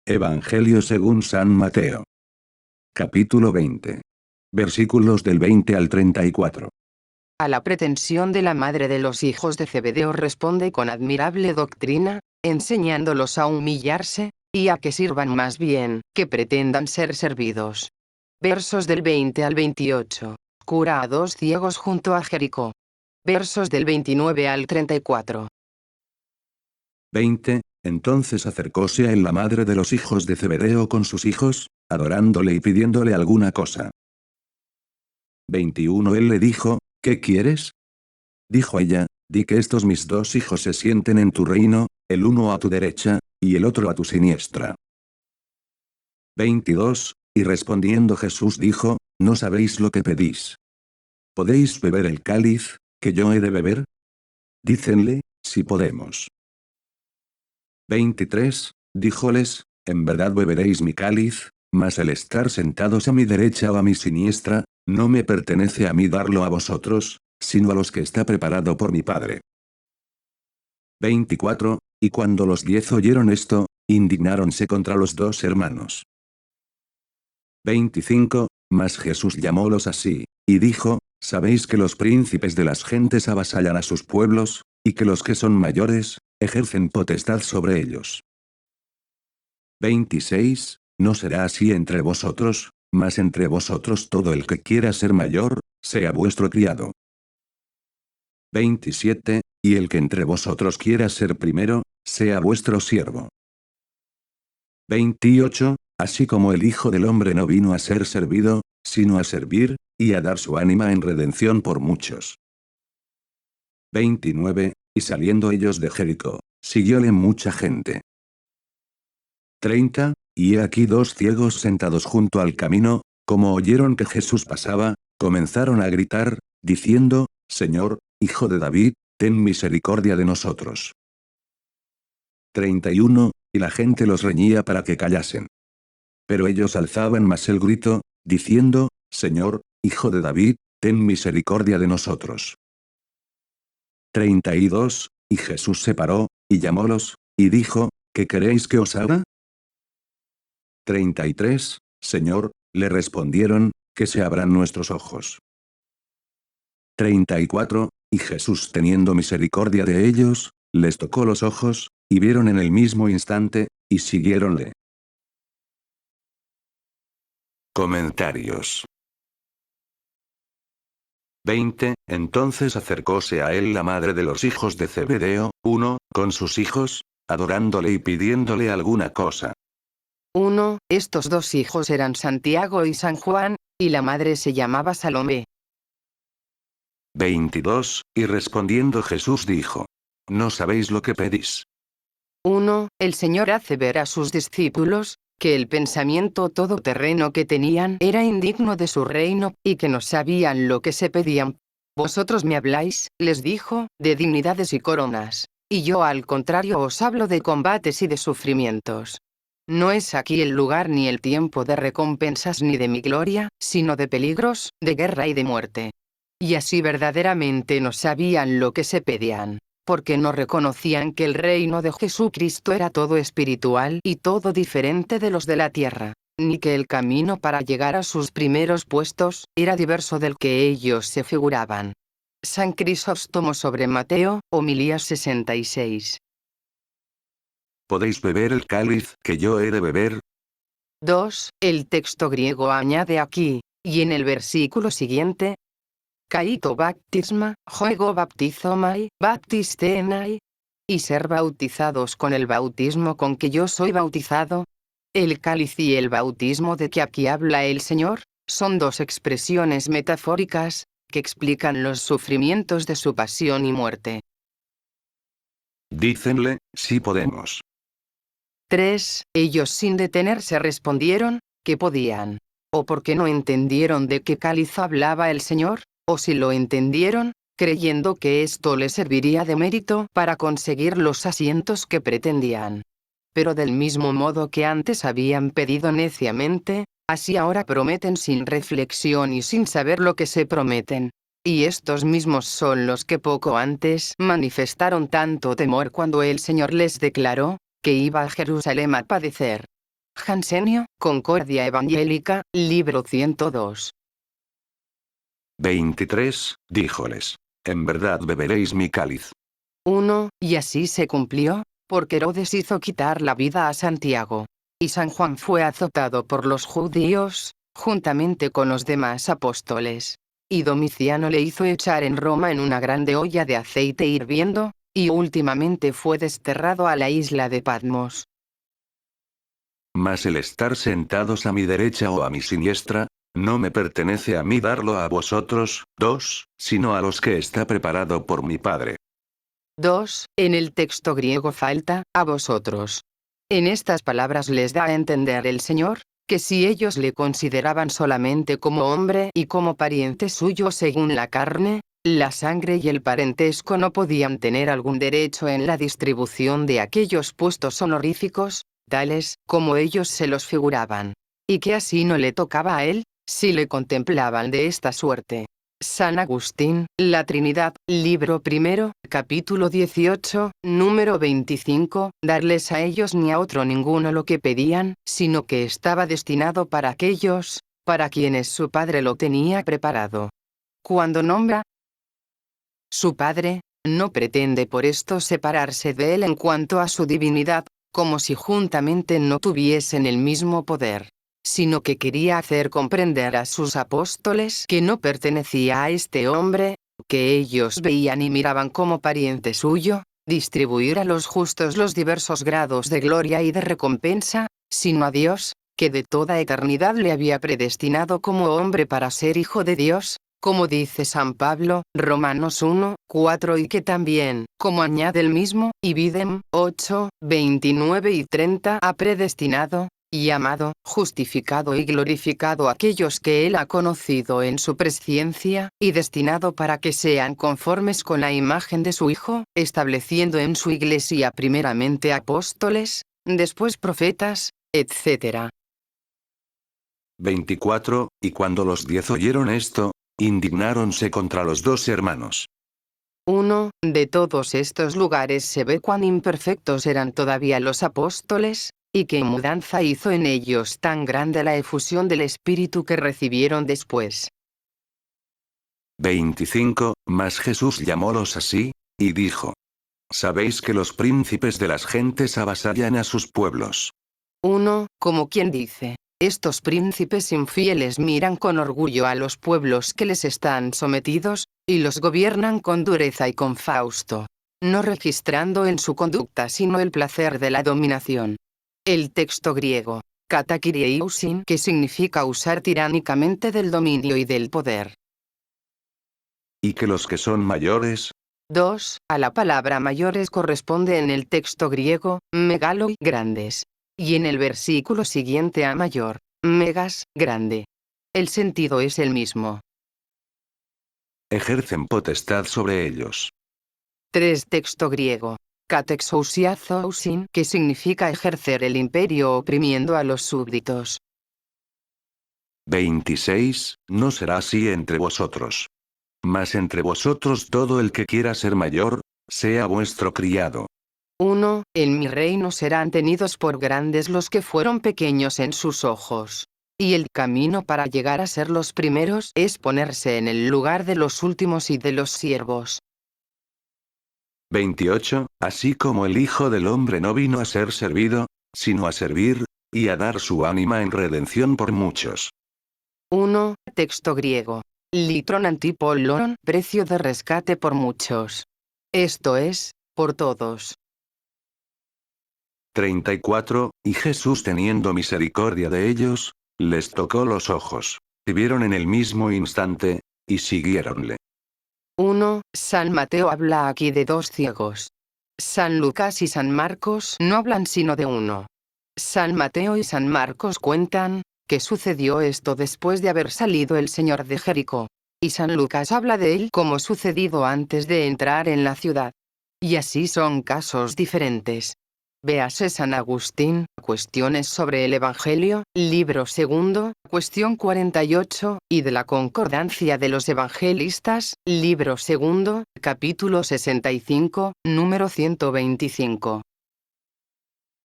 Evangelio según San Mateo. Capítulo 20. Versículos del 20 al 34. A la pretensión de la madre de los hijos de Zebedeo responde con admirable doctrina, enseñándolos a humillarse, y a que sirvan más bien, que pretendan ser servidos. Versos del 20 al 28. Cura a 2 ciegos junto a Jericó. Versos del 29 al 34. 20. Entonces acercóse a él la madre de los hijos de Zebedeo con sus hijos, adorándole y pidiéndole alguna cosa. 21. Él le dijo, ¿qué quieres? Dijo ella, di que estos mis 2 hijos se sienten en tu reino, el uno a tu derecha, y el otro a tu siniestra. 22. Y respondiendo Jesús dijo, no sabéis lo que pedís. ¿Podéis beber el cáliz, que yo he de beber? Dícenle, si podemos. 23. Díjoles, en verdad beberéis mi cáliz, mas el estar sentados a mi derecha o a mi siniestra, no me pertenece a mí darlo a vosotros, sino a los que está preparado por mi Padre. 24. Y cuando los 10 oyeron esto, indignáronse contra los 2 hermanos. 25. Mas Jesús llamólos así, y dijo, ¿sabéis que los príncipes de las gentes avasallan a sus pueblos, y que los que son mayores, ejercen potestad sobre ellos? 26. No será así entre vosotros, mas entre vosotros todo el que quiera ser mayor, sea vuestro criado. 27. Y el que entre vosotros quiera ser primero, sea vuestro siervo. 28. Así como el Hijo del Hombre no vino a ser servido, sino a servir, y a dar su ánima en redención por muchos. 29. Y saliendo ellos de Jericó, siguióle mucha gente. 30. Y he aquí 2 ciegos sentados junto al camino, como oyeron que Jesús pasaba, comenzaron a gritar, diciendo, Señor, Hijo de David, ten misericordia de nosotros. 31. Y la gente los reñía para que callasen. Pero ellos alzaban más el grito, diciendo, Señor, Hijo de David, ten misericordia de nosotros. 32. Y Jesús se paró, y llamólos, y dijo, ¿qué queréis que os haga? 33. Señor, le respondieron, que se abran nuestros ojos. 34. Y Jesús teniendo misericordia de ellos, les tocó los ojos, y vieron en el mismo instante, y siguiéronle. Comentarios. 20. Entonces acercóse a él la madre de los hijos de Zebedeo, 1, con sus hijos, adorándole y pidiéndole alguna cosa. 1. Estos 2 hijos eran Santiago y San Juan, y la madre se llamaba Salomé. 22. Y respondiendo Jesús dijo, no sabéis lo que pedís. 1. El Señor hace ver a sus discípulos, que el pensamiento todoterreno que tenían era indigno de su reino, y que no sabían lo que se pedían. Vosotros me habláis, les dijo, de dignidades y coronas, y yo al contrario os hablo de combates y de sufrimientos. No es aquí el lugar ni el tiempo de recompensas ni de mi gloria, sino de peligros, de guerra y de muerte. Y así verdaderamente no sabían lo que se pedían, porque no reconocían que el reino de Jesucristo era todo espiritual y todo diferente de los de la tierra, ni que el camino para llegar a sus primeros puestos era diverso del que ellos se figuraban. San Crisóstomo sobre Mateo, homilía 66. ¿Podéis beber el cáliz que yo he de beber? 2. El texto griego añade aquí, y en el versículo siguiente, Kaito baptisma, juego baptizomai, baptistenai, y ser bautizados con el bautismo con que yo soy bautizado. El cáliz y el bautismo de que aquí habla el Señor, son 2 expresiones metafóricas, que explican los sufrimientos de su pasión y muerte. Dícenle, si podemos. 3. Ellos sin detenerse respondieron, que podían. O porque no entendieron de qué cáliz hablaba el Señor, o si lo entendieron, creyendo que esto les serviría de mérito para conseguir los asientos que pretendían. Pero del mismo modo que antes habían pedido neciamente, así ahora prometen sin reflexión y sin saber lo que se prometen. Y estos mismos son los que poco antes manifestaron tanto temor cuando el Señor les declaró, que iba a Jerusalén a padecer. Jansenio, Concordia Evangélica, libro 102. 23, díjoles: En verdad beberéis mi cáliz. 1. Y así se cumplió, porque Herodes hizo quitar la vida a Santiago. Y San Juan fue azotado por los judíos, juntamente con los demás apóstoles. Y Domiciano le hizo echar en Roma en una grande olla de aceite hirviendo, y últimamente fue desterrado a la isla de Patmos. Mas el estar sentados a mi derecha o a mi siniestra, no me pertenece a mí darlo a vosotros, 2, sino a los que está preparado por mi Padre. 2. En el texto griego falta, a vosotros. En estas palabras les da a entender el Señor, que si ellos le consideraban solamente como hombre y como pariente suyo según la carne, la sangre y el parentesco no podían tener algún derecho en la distribución de aquellos puestos honoríficos, tales como ellos se los figuraban. Y que así no le tocaba a él, si le contemplaban de esta suerte. San Agustín, La Trinidad, libro primero, capítulo 18, número 25, darles a ellos ni a otro ninguno lo que pedían, sino que estaba destinado para aquellos, para quienes su Padre lo tenía preparado. Cuando nombra su Padre, no pretende por esto separarse de él en cuanto a su divinidad, como si juntamente no tuviesen el mismo poder, sino que quería hacer comprender a sus apóstoles que no pertenecía a este hombre, que ellos veían y miraban como pariente suyo, distribuir a los justos los diversos grados de gloria y de recompensa, sino a Dios, que de toda eternidad le había predestinado como hombre para ser hijo de Dios, como dice San Pablo, Romanos 1, 4, y que también, como añade el mismo, Ibidem, 8, 29 y 30, ha predestinado, y amado, justificado y glorificado a aquellos que él ha conocido en su presciencia, y destinado para que sean conformes con la imagen de su Hijo, estableciendo en su Iglesia primeramente apóstoles, después profetas, etc. 24, y cuando los 10 oyeron esto, indignáronse contra los 2 hermanos. 1. De todos estos lugares se ve cuán imperfectos eran todavía los apóstoles, y qué mudanza hizo en ellos tan grande la efusión del Espíritu que recibieron después. 25, mas Jesús llamólos así, y dijo: Sabéis que los príncipes de las gentes avasallan a sus pueblos. 1. Como quien dice, estos príncipes infieles miran con orgullo a los pueblos que les están sometidos, y los gobiernan con dureza y con fausto, no registrando en su conducta sino el placer de la dominación. El texto griego, katakirieusin, que significa usar tiránicamente del dominio y del poder. Y que los que son mayores, 2. A la palabra mayores corresponde en el texto griego, megaloi, grandes. Y en el versículo siguiente a mayor, megas, grande. El sentido es el mismo. ejercen potestad sobre ellos. 3. Texto griego, katexousiazousin, que significa ejercer el imperio oprimiendo a los súbditos. 26, no será así entre vosotros. Mas entre vosotros todo el que quiera ser mayor, sea vuestro criado. 1. En mi reino serán tenidos por grandes los que fueron pequeños en sus ojos. Y el camino para llegar a ser los primeros es ponerse en el lugar de los últimos y de los siervos. 28, así como el Hijo del Hombre no vino a ser servido, sino a servir, y a dar su ánima en redención por muchos. 1. Texto griego. Litron antipolon, precio de rescate por muchos. Esto es, por todos. 34, y Jesús teniendo misericordia de ellos, les tocó los ojos, y vieron en el mismo instante, y siguiéronle. 1. San Mateo habla aquí de 2 ciegos. San Lucas y San Marcos no hablan sino de uno. San Mateo y San Marcos cuentan que sucedió esto después de haber salido el Señor de Jericó. Y San Lucas habla de él como sucedido antes de entrar en la ciudad. Y así son casos diferentes. Véase San Agustín, Cuestiones sobre el Evangelio, libro segundo, cuestión 48, y de la Concordancia de los Evangelistas, libro segundo, capítulo 65, número 125.